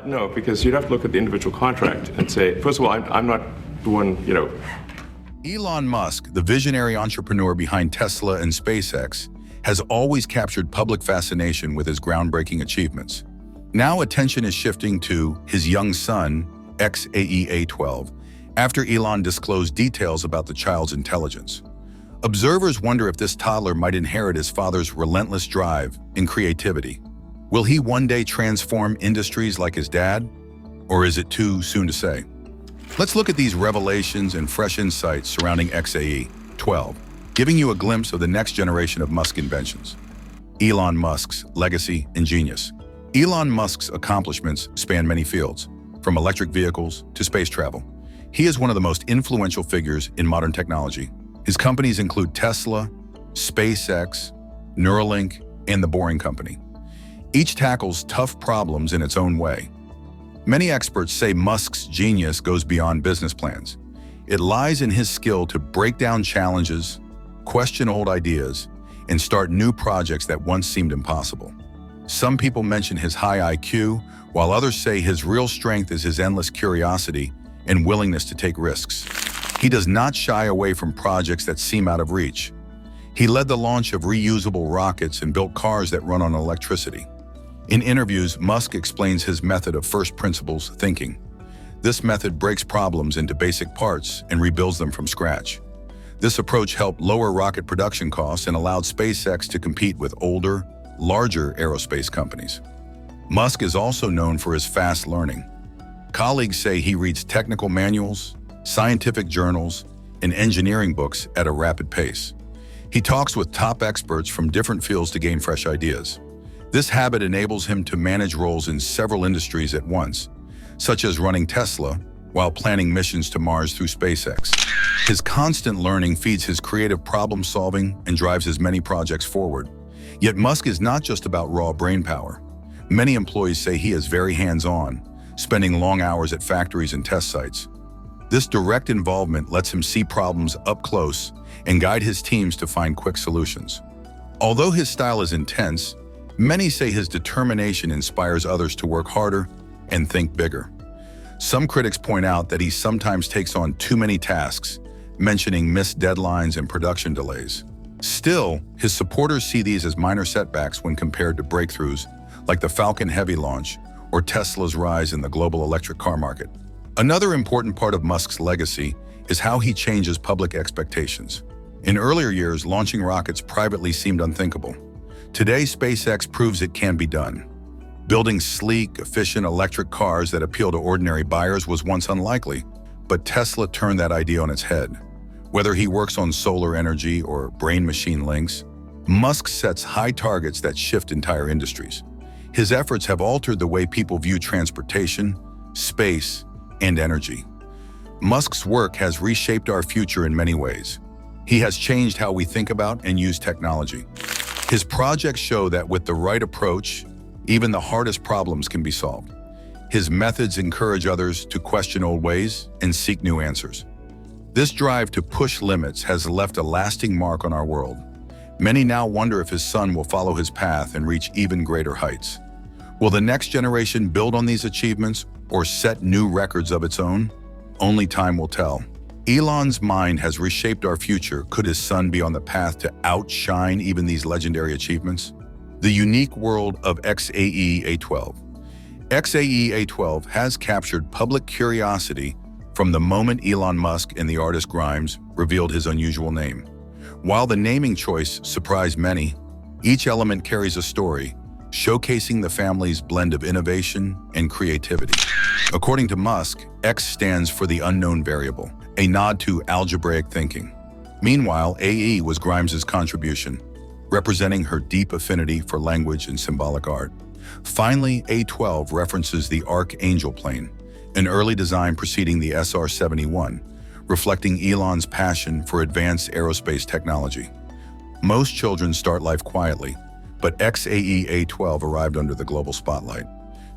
No, because you'd have to look at the individual contract and say, first of all, I'm not the one. Elon Musk, the visionary entrepreneur behind Tesla and SpaceX, has always captured public fascination with his groundbreaking achievements. Now attention is shifting to his young son, a-xii A-12, after Elon disclosed details about the child's intelligence. Observers wonder if this toddler might inherit his father's relentless drive and creativity. Will he one day transform industries like his dad? Or is it too soon to say? Let's look at these revelations and fresh insights surrounding a-xii A-12, giving you a glimpse of the next generation of Musk inventions. Elon Musk's legacy and genius. Elon Musk's accomplishments span many fields, from electric vehicles to space travel. He is one of the most influential figures in modern technology. His companies include Tesla, SpaceX, Neuralink, and The Boring Company. Each tackles tough problems in its own way. Many experts say Musk's genius goes beyond business plans. It lies in his skill to break down challenges, question old ideas, and start new projects that once seemed impossible. Some people mention his high IQ, while others say his real strength is his endless curiosity and willingness to take risks. He does not shy away from projects that seem out of reach. He led the launch of reusable rockets and built cars that run on electricity. In interviews, Musk explains his method of first principles thinking. This method breaks problems into basic parts and rebuilds them from scratch. This approach helped lower rocket production costs and allowed SpaceX to compete with older, larger aerospace companies. Musk is also known for his fast learning. Colleagues say he reads technical manuals, scientific journals, and engineering books at a rapid pace. He talks with top experts from different fields to gain fresh ideas. This habit enables him to manage roles in several industries at once, such as running Tesla while planning missions to Mars through SpaceX. His constant learning feeds his creative problem-solving and drives his many projects forward. Yet Musk is not just about raw brainpower. Many employees say he is very hands-on, spending long hours at factories and test sites. This direct involvement lets him see problems up close and guide his teams to find quick solutions. Although his style is intense, many say his determination inspires others to work harder and think bigger. Some critics point out that he sometimes takes on too many tasks, mentioning missed deadlines and production delays. Still, his supporters see these as minor setbacks when compared to breakthroughs like the Falcon Heavy launch or Tesla's rise in the global electric car market. Another important part of Musk's legacy is how he changes public expectations. In earlier years, launching rockets privately seemed unthinkable. Today, SpaceX proves it can be done. Building sleek, efficient electric cars that appeal to ordinary buyers was once unlikely, but Tesla turned that idea on its head. Whether he works on solar energy or brain-machine links, Musk sets high targets that shift entire industries. His efforts have altered the way people view transportation, space, and energy. Musk's work has reshaped our future in many ways. He has changed how we think about and use technology. His projects show that with the right approach, even the hardest problems can be solved. His methods encourage others to question old ways and seek new answers. This drive to push limits has left a lasting mark on our world. Many now wonder if his son will follow his path and reach even greater heights. Will the next generation build on these achievements or set new records of its own? Only time will tell. Elon's mind has reshaped our future. Could his son be on the path to outshine even these legendary achievements? The unique world of a-xii A-12. a-xii A-12 has captured public curiosity from the moment Elon Musk and the artist Grimes revealed his unusual name. While the naming choice surprised many, each element carries a story, showcasing the family's blend of innovation and creativity. According to Musk, X stands for the unknown variable, a nod to algebraic thinking. Meanwhile, AE was Grimes's contribution, representing her deep affinity for language and symbolic art. Finally, A-12 references the Archangel plane, an early design preceding the SR-71, reflecting Elon's passion for advanced aerospace technology. Most children start life quietly, but a-xii A-12 arrived under the global spotlight.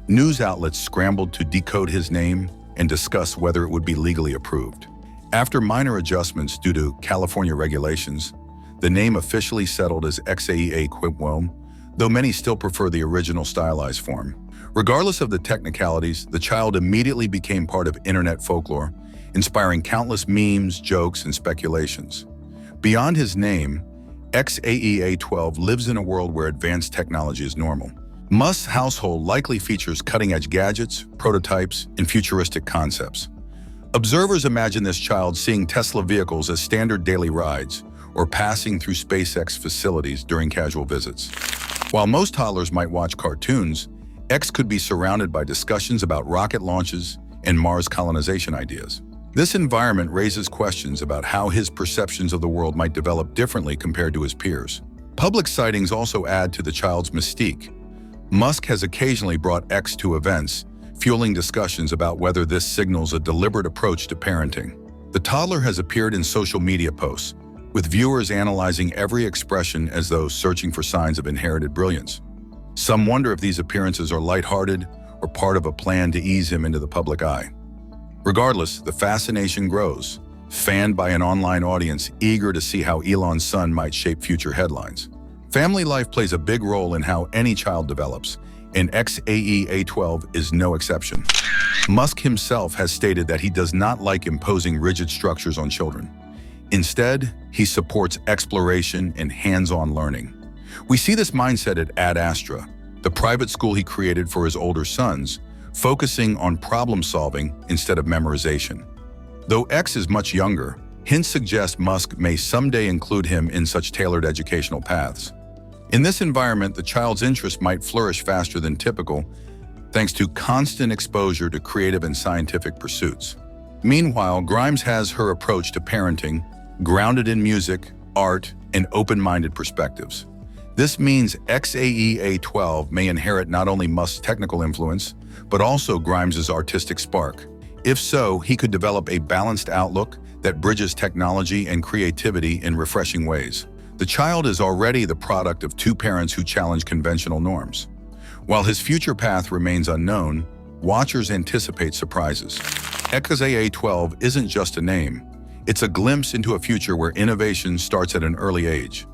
News outlets scrambled to decode his name and discuss whether it would be legally approved. After minor adjustments due to California regulations, the name officially settled as a-xii A-12, though many still prefer the original stylized form. Regardless of the technicalities, the child immediately became part of internet folklore, inspiring countless memes, jokes, and speculations. Beyond his name, a-xii A-12 lives in a world where advanced technology is normal. Musk's household likely features cutting-edge gadgets, prototypes, and futuristic concepts. Observers imagine this child seeing Tesla vehicles as standard daily rides or passing through SpaceX facilities during casual visits. While most toddlers might watch cartoons, X could be surrounded by discussions about rocket launches and Mars colonization ideas. This environment raises questions about how his perceptions of the world might develop differently compared to his peers. Public sightings also add to the child's mystique. Musk has occasionally brought X to events, fueling discussions about whether this signals a deliberate approach to parenting. The toddler has appeared in social media posts, with viewers analyzing every expression as though searching for signs of inherited brilliance. Some wonder if these appearances are lighthearted or part of a plan to ease him into the public eye. Regardless, the fascination grows, fanned by an online audience eager to see how Elon's son might shape future headlines. Family life plays a big role in how any child develops, and a-xii A-12 is no exception. Musk himself has stated that he does not like imposing rigid structures on children. Instead, he supports exploration and hands-on learning. We see this mindset at Ad Astra, the private school he created for his older sons, focusing on problem-solving instead of memorization. Though X is much younger, hints suggest Musk may someday include him in such tailored educational paths. In this environment, the child's interest might flourish faster than typical, thanks to constant exposure to creative and scientific pursuits. Meanwhile, Grimes has her approach to parenting, grounded in music, art, and open-minded perspectives. This means a-xii A-12 may inherit not only Musk's technical influence, but also Grimes's artistic spark. If so, he could develop a balanced outlook that bridges technology and creativity in refreshing ways. The child is already the product of two parents who challenge conventional norms. While his future path remains unknown, watchers anticipate surprises. a-xii A-12 isn't just a name. It's a glimpse into a future where innovation starts at an early age.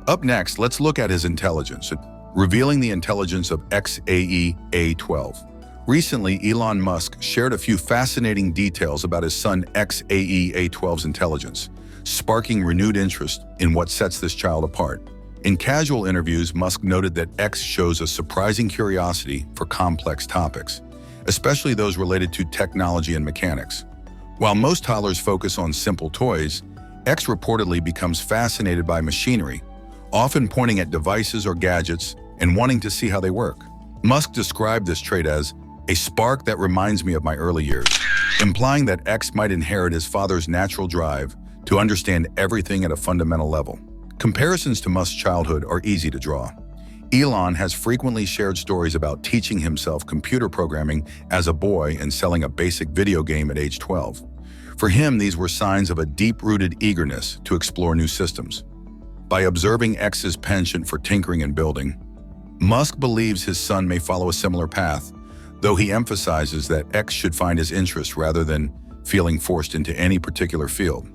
Up next, let's look at his intelligence, revealing the intelligence of a-xii A-12. Recently, Elon Musk shared a few fascinating details about his son a-xii A-12's intelligence, sparking renewed interest in what sets this child apart. In casual interviews, Musk noted that X shows a surprising curiosity for complex topics, especially those related to technology and mechanics. While most toddlers focus on simple toys, X reportedly becomes fascinated by machinery, often pointing at devices or gadgets and wanting to see how they work. Musk described this trait as a spark that reminds me of my early years, implying that X might inherit his father's natural drive to understand everything at a fundamental level. Comparisons to Musk's childhood are easy to draw. Elon has frequently shared stories about teaching himself computer programming as a boy and selling a basic video game at age 12. For him, these were signs of a deep-rooted eagerness to explore new systems. By observing X's penchant for tinkering and building, Musk believes his son may follow a similar path, though he emphasizes that X should find his interest rather than feeling forced into any particular field.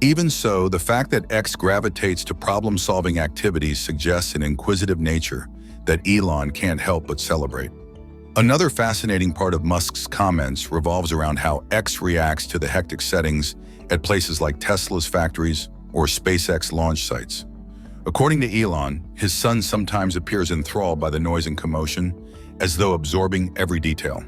Even so, the fact that X gravitates to problem-solving activities suggests an inquisitive nature that Elon can't help but celebrate. Another fascinating part of Musk's comments revolves around how X reacts to the hectic settings at places like Tesla's factories or SpaceX launch sites. According to Elon, his son sometimes appears enthralled by the noise and commotion, as though absorbing every detail.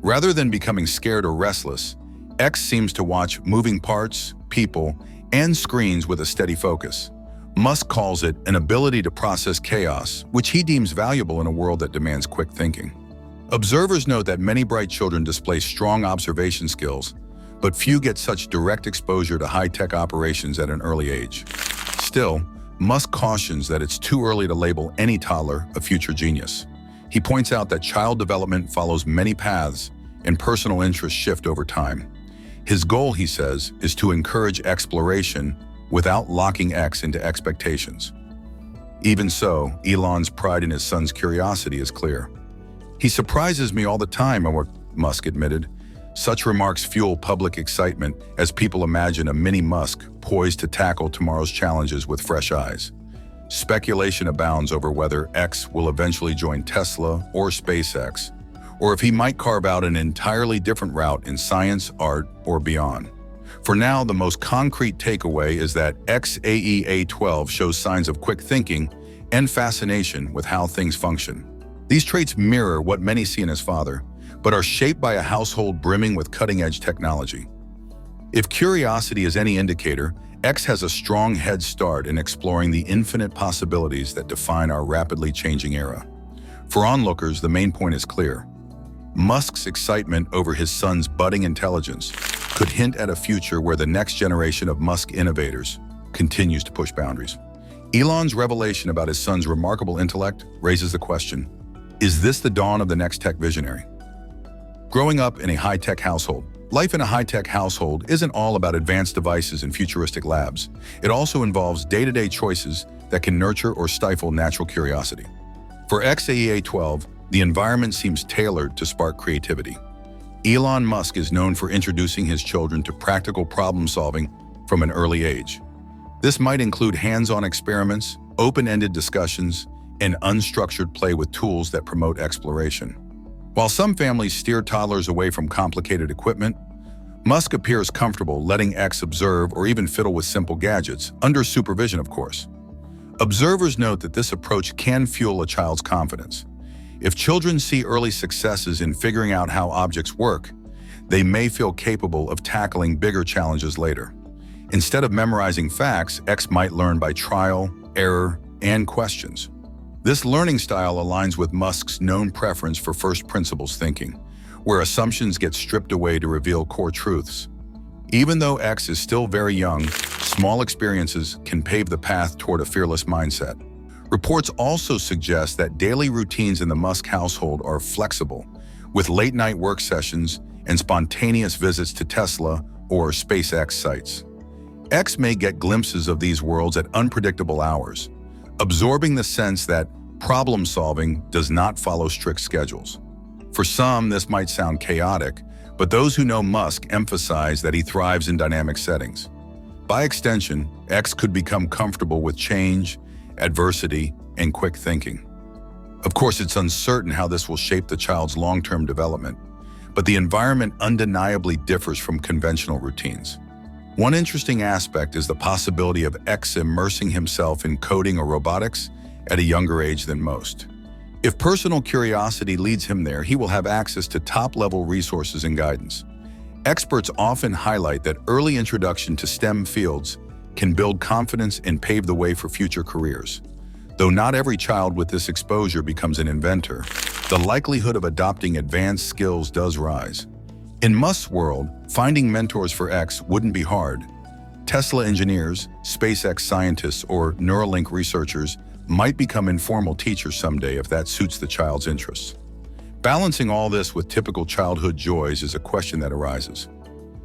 Rather than becoming scared or restless, X seems to watch moving parts, people, and screens with a steady focus. Musk calls it an ability to process chaos, which he deems valuable in a world that demands quick thinking. Observers note that many bright children display strong observation skills, but few get such direct exposure to high-tech operations at an early age. Still, Musk cautions that it's too early to label any toddler a future genius. He points out that child development follows many paths and personal interests shift over time. His goal, he says, is to encourage exploration without locking X into expectations. Even so, Elon's pride in his son's curiosity is clear. "He surprises me all the time," Musk admitted. Such remarks fuel public excitement as people imagine a mini Musk poised to tackle tomorrow's challenges with fresh eyes. speculation abounds over whether X will eventually join Tesla or SpaceX, or if he might carve out an entirely different route in science, art, or beyond. For now, the most concrete takeaway is that a-xii A-12 shows signs of quick thinking and fascination with how things function. These traits mirror what many see in his father, but are shaped by a household brimming with cutting-edge technology. If curiosity is any indicator, X has a strong head start in exploring the infinite possibilities that define our rapidly changing era. For onlookers, the main point is clear. Musk's excitement over his son's budding intelligence could hint at a future where the next generation of Musk innovators continues to push boundaries. Elon's revelation about his son's remarkable intellect raises the question, is this the dawn of the next tech visionary? Growing up in a high-tech household, life in a high-tech household isn't all about advanced devices and futuristic labs. It also involves day-to-day choices that can nurture or stifle natural curiosity. For a-xii A-12, the environment seems tailored to spark creativity. Elon Musk is known for introducing his children to practical problem-solving from an early age. This might include hands-on experiments, open-ended discussions, and unstructured play with tools that promote exploration. While some families steer toddlers away from complicated equipment, Musk appears comfortable letting X observe or even fiddle with simple gadgets, under supervision, of course. Observers note that this approach can fuel a child's confidence. If children see early successes in figuring out how objects work, they may feel capable of tackling bigger challenges later. Instead of memorizing facts, X might learn by trial, error, and questions. This learning style aligns with Musk's known preference for first principles thinking, where assumptions get stripped away to reveal core truths. Even though X is still very young, small experiences can pave the path toward a fearless mindset. Reports also suggest that daily routines in the Musk household are flexible, with late-night work sessions and spontaneous visits to Tesla or SpaceX sites. X may get glimpses of these worlds at unpredictable hours, absorbing the sense that problem-solving does not follow strict schedules. For some, this might sound chaotic, but those who know Musk emphasize that he thrives in dynamic settings. By extension, X could become comfortable with change, adversity, and quick thinking. Of course, it's uncertain how this will shape the child's long-term development, but the environment undeniably differs from conventional routines. One interesting aspect is the possibility of X immersing himself in coding or robotics at a younger age than most. If personal curiosity leads him there, he will have access to top-level resources and guidance. Experts often highlight that early introduction to STEM fields can build confidence and pave the way for future careers. Though not every child with this exposure becomes an inventor, the likelihood of adopting advanced skills does rise. In Musk's world, finding mentors for X wouldn't be hard. Tesla engineers, SpaceX scientists, or Neuralink researchers might become informal teachers someday if that suits the child's interests. Balancing all this with typical childhood joys is a question that arises.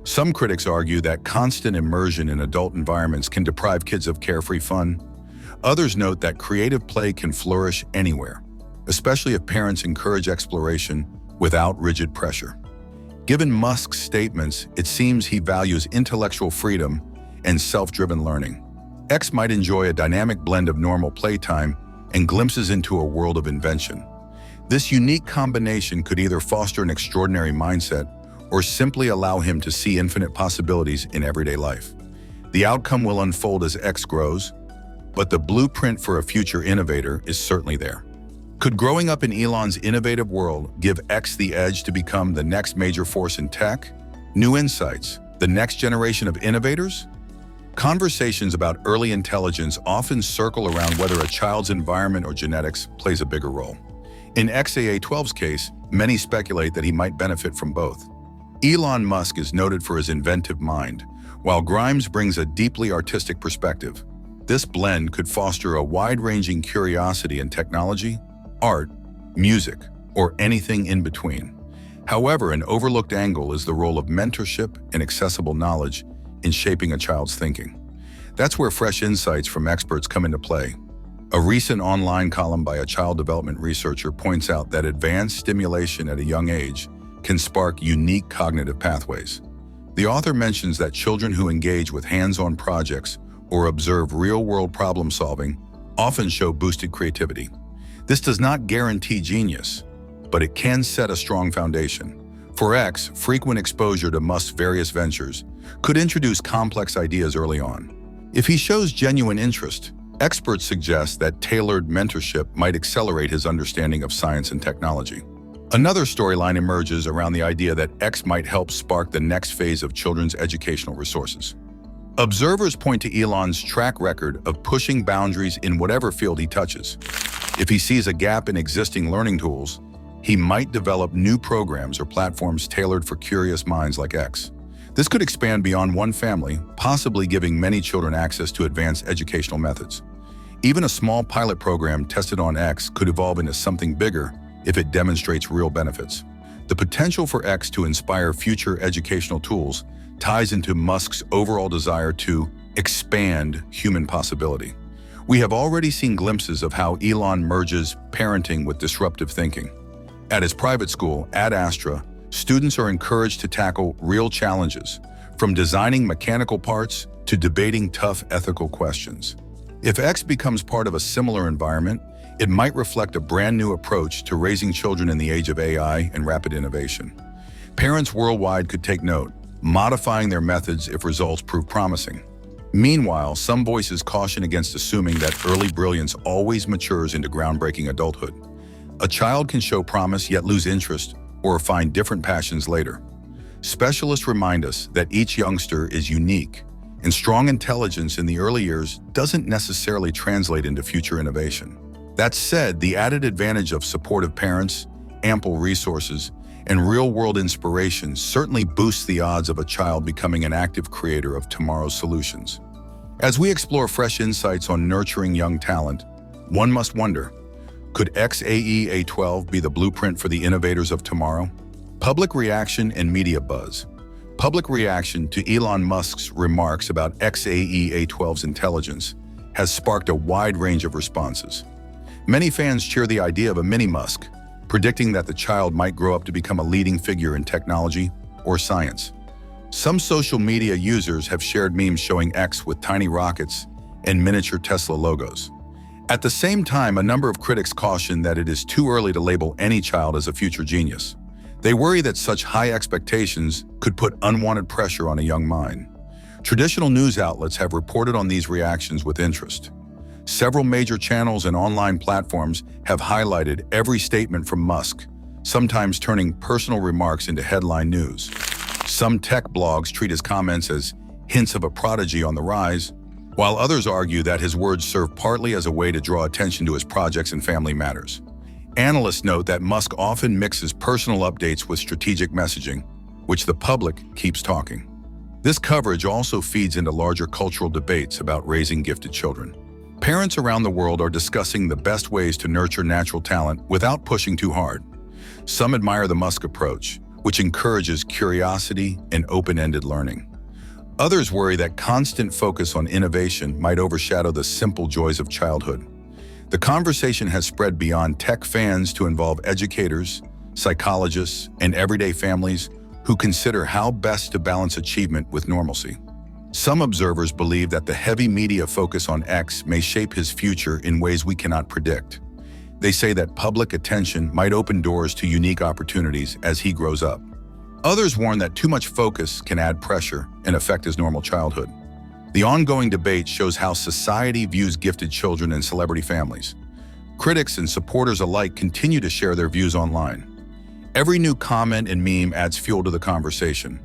Some critics argue that constant immersion in adult environments can deprive kids of carefree fun. Others note that creative play can flourish anywhere, especially if parents encourage exploration without rigid pressure. Given Musk's statements, it seems he values intellectual freedom and self-driven learning. X might enjoy a dynamic blend of normal playtime and glimpses into a world of invention. This unique combination could either foster an extraordinary mindset or simply allow him to see infinite possibilities in everyday life. The outcome will unfold as X grows, but the blueprint for a future innovator is certainly there. Could growing up in Elon's innovative world give X the edge to become the next major force in tech? New insights, the next generation of innovators? Conversations about early intelligence often circle around whether a child's environment or genetics plays a bigger role. In a-xii A-12's case, many speculate that he might benefit from both. Elon Musk is noted for his inventive mind, while Grimes brings a deeply artistic perspective. This blend could foster a wide-ranging curiosity in technology, art, music, or anything in between. However, an overlooked angle is the role of mentorship and accessible knowledge in shaping a child's thinking. That's where fresh insights from experts come into play. A recent online column by a child development researcher points out that advanced stimulation at a young age can spark unique cognitive pathways. The author mentions that children who engage with hands-on projects or observe real-world problem-solving often show boosted creativity. This does not guarantee genius, but it can set a strong foundation. For X, frequent exposure to Musk's various ventures could introduce complex ideas early on. If he shows genuine interest, experts suggest that tailored mentorship might accelerate his understanding of science and technology. Another storyline emerges around the idea that X might help spark the next phase of children's educational resources. Observers point to Elon's track record of pushing boundaries in whatever field he touches. If he sees a gap in existing learning tools, he might develop new programs or platforms tailored for curious minds like X. This could expand beyond one family, possibly giving many children access to advanced educational methods. Even a small pilot program tested on X could evolve into something bigger if it demonstrates real benefits. The potential for X to inspire future educational tools ties into Musk's overall desire to expand human possibility. We have already seen glimpses of how Elon merges parenting with disruptive thinking. At his private school, Ad Astra, students are encouraged to tackle real challenges, from designing mechanical parts to debating tough ethical questions. If X becomes part of a similar environment, it might reflect a brand new approach to raising children in the age of AI and rapid innovation. Parents worldwide could take note, modifying their methods if results prove promising. Meanwhile, some voices caution against assuming that early brilliance always matures into groundbreaking adulthood. A child can show promise yet lose interest or find different passions later. Specialists remind us that each youngster is unique, and strong intelligence in the early years doesn't necessarily translate into future innovation. That said, the added advantage of supportive parents, ample resources, and real-world inspiration certainly boosts the odds of a child becoming an active creator of tomorrow's solutions. As we explore fresh insights on nurturing young talent, one must wonder, could a-xii A-12 be the blueprint for the innovators of tomorrow? Public reaction and media buzz. Public reaction to Elon Musk's remarks about a-xii A-12's intelligence has sparked a wide range of responses. Many fans cheer the idea of a mini Musk, predicting that the child might grow up to become a leading figure in technology or science. Some social media users have shared memes showing X with tiny rockets and miniature Tesla logos. At the same time, a number of critics caution that it is too early to label any child as a future genius. They worry that such high expectations could put unwanted pressure on a young mind. Traditional news outlets have reported on these reactions with interest. Several major channels and online platforms have highlighted every statement from Musk, sometimes turning personal remarks into headline news. Some tech blogs treat his comments as hints of a prodigy on the rise, while others argue that his words serve partly as a way to draw attention to his projects and family matters. Analysts note that Musk often mixes personal updates with strategic messaging, which the public keeps talking. This coverage also feeds into larger cultural debates about raising gifted children. Parents around the world are discussing the best ways to nurture natural talent without pushing too hard. Some admire the Musk approach, which encourages curiosity and open-ended learning. Others worry that constant focus on innovation might overshadow the simple joys of childhood. The conversation has spread beyond tech fans to involve educators, psychologists, and everyday families who consider how best to balance achievement with normalcy. Some observers believe that the heavy media focus on X may shape his future in ways we cannot predict. They say that public attention might open doors to unique opportunities as he grows up. Others warn that too much focus can add pressure and affect his normal childhood. The ongoing debate shows how society views gifted children and celebrity families. Critics and supporters alike continue to share their views online. Every new comment and meme adds fuel to the conversation.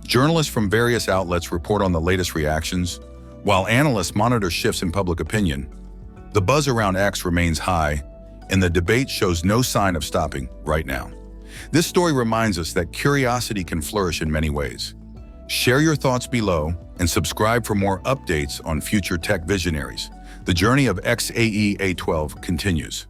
Journalists from various outlets report on the latest reactions, while analysts monitor shifts in public opinion. The buzz around X remains high, and the debate shows no sign of stopping right now. This story reminds us that curiosity can flourish in many ways. Share your thoughts below and subscribe for more updates on future tech visionaries. The journey of a-xii A-12 continues.